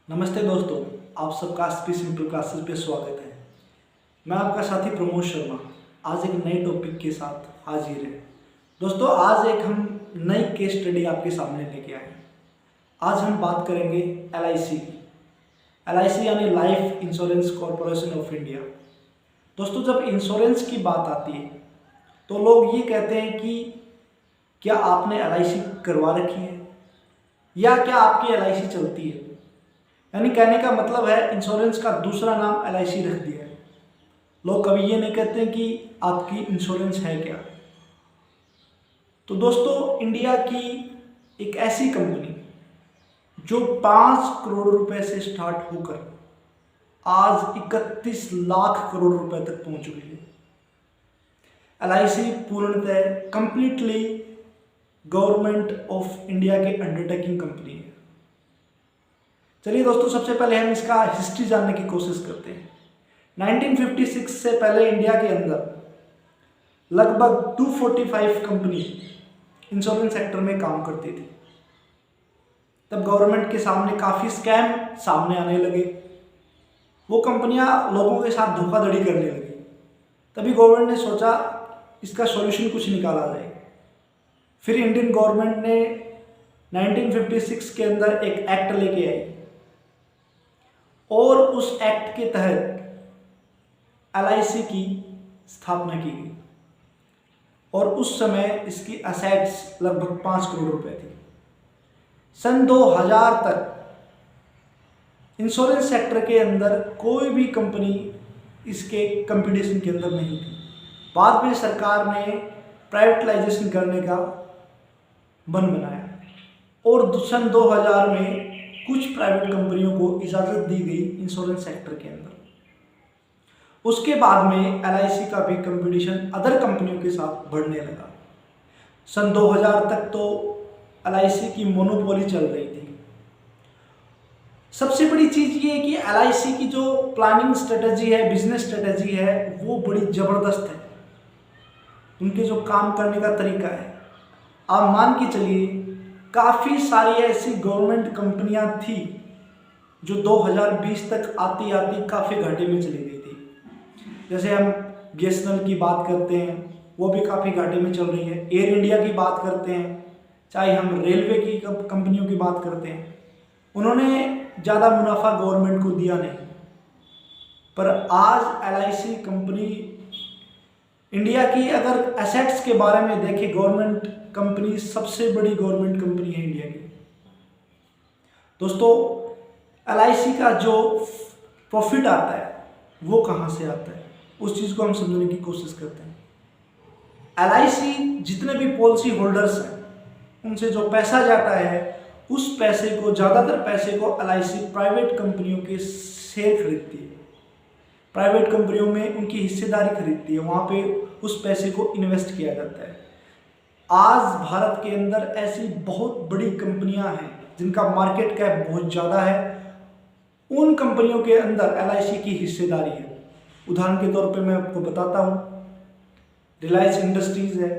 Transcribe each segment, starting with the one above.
नमस्ते दोस्तों, आप सबका स्पी सिंपल क्लासेस पे स्वागत है। मैं आपका साथी प्रमोद शर्मा आज एक नए टॉपिक के साथ हाजिर है। दोस्तों, आज एक हम नई केस स्टडी आपके सामने लेके आए हैं। आज हम बात करेंगे LIC की। LIC यानी life insurance corporation of India. दोस्तों, जब इंश्योरेंस की बात आती है तो लोग ये कहते हैं कि क्या आपने LIC करवा रखी है या क्या आपकी LIC चलती है। यानी कहने का मतलब है इंश्योरेंस का दूसरा नाम LIC रख दिया है। लोग कभी ये नहीं कहते कि आपकी इंश्योरेंस है क्या। तो दोस्तों, इंडिया की एक ऐसी कंपनी जो 5 करोड़ रुपए से स्टार्ट होकर आज 31 लाख करोड़ रुपए तक पहुंच चुकी है। LIC पूर्णतः कंप्लीटली गवर्नमेंट ऑफ इंडिया के अंडरटेकिंग कंपनी है। चलिए दोस्तों, सबसे पहले हम इसका हिस्ट्री जानने की कोशिश करते हैं। 1956 से पहले इंडिया के अंदर लगभग 245 कंपनी इंश्योरेंस सेक्टर में काम करती थी। तब गवर्नमेंट के सामने काफ़ी स्कैम सामने आने लगे। वो कंपनियां लोगों के साथ धोखाधड़ी करने लगी। तभी गवर्नमेंट ने सोचा इसका सॉल्यूशन कुछ निकाला जाए। फिर इंडियन गवर्नमेंट ने 1956 के अंदर एक एक्ट लेके आई और उस एक्ट के तहत LIC की स्थापना की गई और उस समय इसकी असेट्स लगभग 5 करोड़ रुपए थी। सन 2000 तक इंश्योरेंस सेक्टर के अंदर कोई भी कंपनी इसके कंपटीशन के अंदर नहीं थी। बाद में सरकार ने प्राइवेटाइजेशन करने का मन बनाया और सन 2000 में कुछ प्राइवेट कंपनियों को इजाज़त दी गई इंश्योरेंस सेक्टर के अंदर। उसके बाद में LIC का भी कंपटीशन अदर कंपनियों के साथ बढ़ने लगा। सन 2000 तक तो LIC की मोनोपोली चल रही थी। सबसे बड़ी चीज़ ये है कि LIC की जो प्लानिंग स्ट्रेटजी है, बिजनेस स्ट्रेटजी है, वो बड़ी ज़बरदस्त है। उनके जो काम करने का तरीका है, आप मान के चलिए काफ़ी सारी ऐसी गवर्नमेंट कंपनियां थी जो 2020 तक आती आती काफ़ी घाटे में चली गई थी। जैसे हम BSNL की बात करते हैं, वो भी काफ़ी घाटे में चल रही है। एयर इंडिया की बात करते हैं, चाहे हम रेलवे की कंपनियों की बात करते हैं, उन्होंने ज़्यादा मुनाफा गवर्नमेंट को दिया नहीं। पर आज LIC कंपनी इंडिया की अगर एसेट्स के बारे में देखें, गवर्नमेंट कंपनी सबसे बड़ी गवर्नमेंट कंपनी है इंडिया की। दोस्तों, LIC का जो प्रॉफिट आता है वो कहाँ से आता है, उस चीज़ को हम समझने की कोशिश करते हैं। LIC जितने भी पॉलिसी होल्डर्स हैं उनसे जो पैसा जाता है, उस पैसे को, ज़्यादातर पैसे को LIC प्राइवेट कंपनियों के शेयर खरीदती है, प्राइवेट कंपनियों में उनकी हिस्सेदारी खरीदती है, वहाँ पे उस पैसे को इन्वेस्ट किया जाता है। आज भारत के अंदर ऐसी बहुत बड़ी कंपनियां हैं जिनका मार्केट कैप बहुत ज़्यादा है। उन कंपनियों के अंदर LIC की हिस्सेदारी है। उदाहरण के तौर पे मैं आपको बताता हूँ, रिलायंस इंडस्ट्रीज़ है,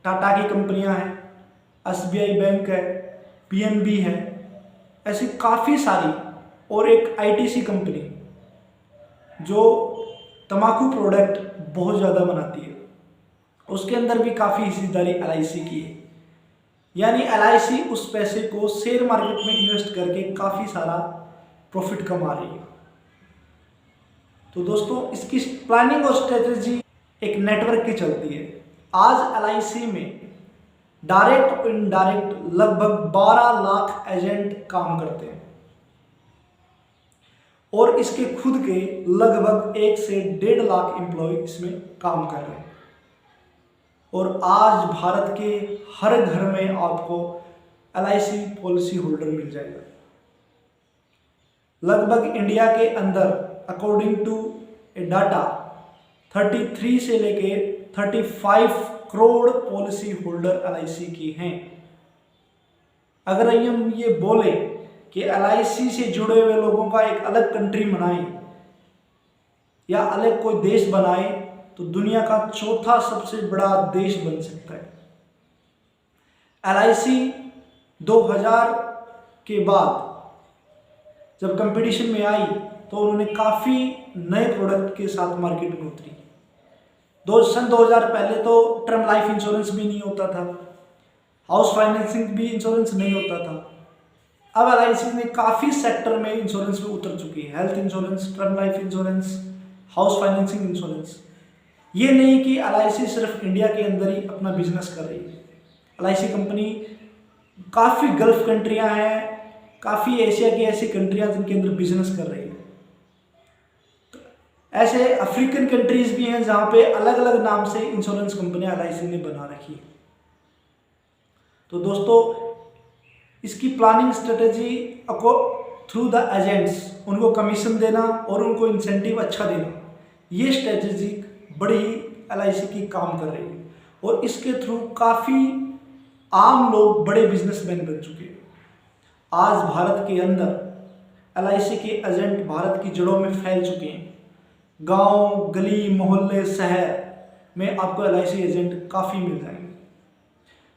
टाटा की कंपनियां हैं, SBI बैंक है, PNB है, ऐसी काफ़ी सारी, और एक ITC कंपनी जो तंबाकू प्रोडक्ट बहुत ज़्यादा बनाती है, उसके अंदर भी काफ़ी हिस्सेदारी LIC की है। यानी LIC उस पैसे को शेयर मार्केट में इन्वेस्ट करके काफ़ी सारा प्रॉफिट कमा रही है। तो दोस्तों, इसकी प्लानिंग और स्ट्रेटजी एक नेटवर्क की चलती है। आज LIC में डायरेक्ट और इनडायरेक्ट लगभग 12 लाख एजेंट काम करते हैं और इसके खुद के लगभग 1 से 1.5 लाख एम्प्लॉय इसमें काम कर रहे हैं। और आज भारत के हर घर में आपको LIC पॉलिसी होल्डर मिल जाएगा। लगभग इंडिया के अंदर अकॉर्डिंग टू ए डाटा 33 से लेके 35 करोड़ पॉलिसी होल्डर LIC की हैं। अगर हम ये बोले कि LIC से जुड़े हुए लोगों का एक अलग कंट्री बनाएं या अलग कोई देश बनाए तो दुनिया का चौथा सबसे बड़ा देश बन सकता है। LIC 2000 के बाद जब कंपटीशन में आई तो उन्होंने काफ़ी नए प्रोडक्ट के साथ मार्केट में उतरी। सन 2000 पहले तो टर्म लाइफ इंश्योरेंस भी नहीं होता था, हाउस फाइनेंसिंग भी इंश्योरेंस नहीं होता था। अब LIC ने काफ़ी सेक्टर में इंश्योरेंस में उतर चुकी है, health insurance, term life insurance, house financing insurance. ये नहीं कि LIC सिर्फ इंडिया के अंदर ही अपना बिजनेस कर रही है। LIC कंपनी काफ़ी गल्फ कंट्रियां हैं, काफ़ी एशिया की ऐसी कंट्रियां जिनके अंदर बिजनेस कर रही है। तो ऐसे अफ्रीकन कंट्रीज भी हैं जहां पे अलग अलग नाम से इंश्योरेंस कंपनियां LIC ने बना रखी है। तो दोस्तों, इसकी planning strategy through the agents, उनको कमीशन देना और उनको इंसेंटिव अच्छा देना, ये स्ट्रेटेजी बड़ी LIC की काम कर रही है और इसके थ्रू काफ़ी आम लोग बड़े बिजनेसमैन बन चुके हैं। आज भारत के अंदर LIC के एजेंट भारत की जड़ों में फैल चुके हैं। गांव, गली, मोहल्ले, शहर में आपको LIC एजेंट काफ़ी मिल जाएंगे।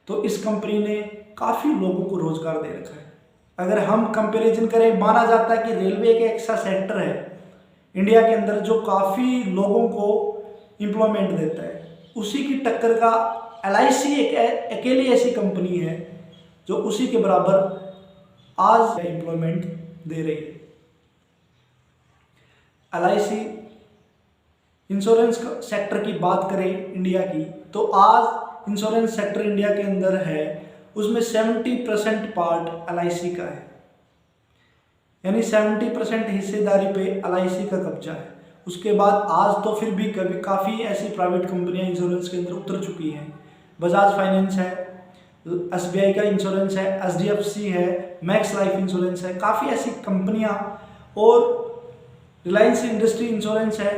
तो इस कंपनी ने काफ़ी लोगों को रोजगार दे रखा है। अगर हम कंपैरिजन करें, माना जाता है कि रेलवे एक ऐसा सेक्टर है इंडिया के अंदर जो काफ़ी लोगों को एम्प्लॉयमेंट देता है, उसी की टक्कर का LIC एक अकेली ऐसी कंपनी है जो उसी के बराबर आज एम्प्लॉयमेंट दे रही है। LIC इंश्योरेंस सेक्टर की बात करें इंडिया की, तो आज इंश्योरेंस सेक्टर इंडिया के अंदर है, उसमें 70% पार्ट LIC का है, यानी 70% हिस्सेदारी पे LIC का कब्जा है। उसके बाद आज तो फिर भी कभी काफ़ी ऐसी प्राइवेट कंपनियां इंश्योरेंस के अंदर उतर चुकी हैं। बजाज फाइनेंस है, SBI का इंश्योरेंस है, HDFC है, मैक्स लाइफ इंश्योरेंस है, काफ़ी ऐसी कंपनियां, और रिलायंस इंडस्ट्री इंश्योरेंस है,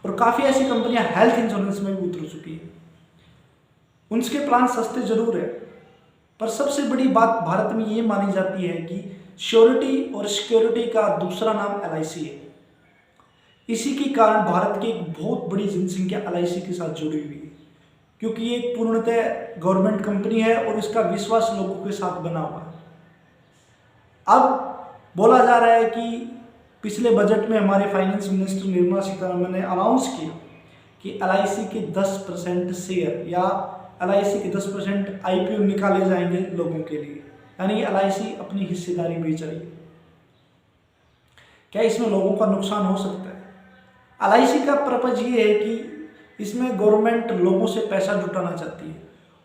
और काफ़ी ऐसी कंपनियां हेल्थ इंश्योरेंस में भी उतर चुकी है। उनके प्लान सस्ते जरूर है, पर सबसे बड़ी बात भारत में ये मानी जाती है कि श्योरिटी और सिक्योरिटी का दूसरा नाम LIC है। इसी के कारण भारत की एक बहुत बड़ी जनसंख्या LIC के साथ जुड़ी हुई है, क्योंकि ये एक पूर्णतः गवर्नमेंट कंपनी है और इसका विश्वास लोगों के साथ बना हुआ है। अब बोला जा रहा है कि पिछले बजट में हमारे फाइनेंस मिनिस्टर निर्मला सीतारमण ने अनाउंस किया कि LIC के 10% शेयर या LIC के 10% IPO निकाले जाएंगे लोगों के लिए, यानी LIC अपनी हिस्सेदारी बेच रही है। क्या इसमें लोगों का नुकसान हो सकता है? LIC का पर्पज ये है कि इसमें गवर्नमेंट लोगों से पैसा जुटाना चाहती है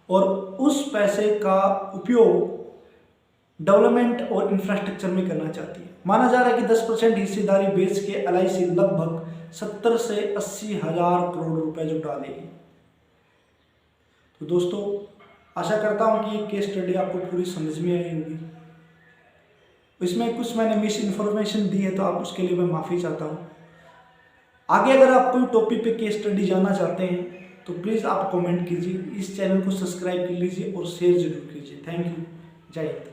और उस पैसे का उपयोग डेवलपमेंट और इंफ्रास्ट्रक्चर में करना चाहती है। माना जा रहा है कि 10% हिस्सेदारी बेच के LIC लगभग 70 से 80 हज़ार करोड़ रुपए जुटा लेगी। तो दोस्तों, आशा करता हूँ कि ये केस स्टडी आपको पूरी समझ में आई होगी। इसमें कुछ मैंने मिस इन्फॉर्मेशन दी है तो आप उसके लिए मैं माफ़ी चाहता हूँ। आगे अगर आप कोई टॉपिक पे केस स्टडी जानना चाहते हैं तो प्लीज़ आप कमेंट कीजिए, इस चैनल को सब्सक्राइब कर लीजिए और शेयर जरूर कीजिए। Thank you. जय हिंद।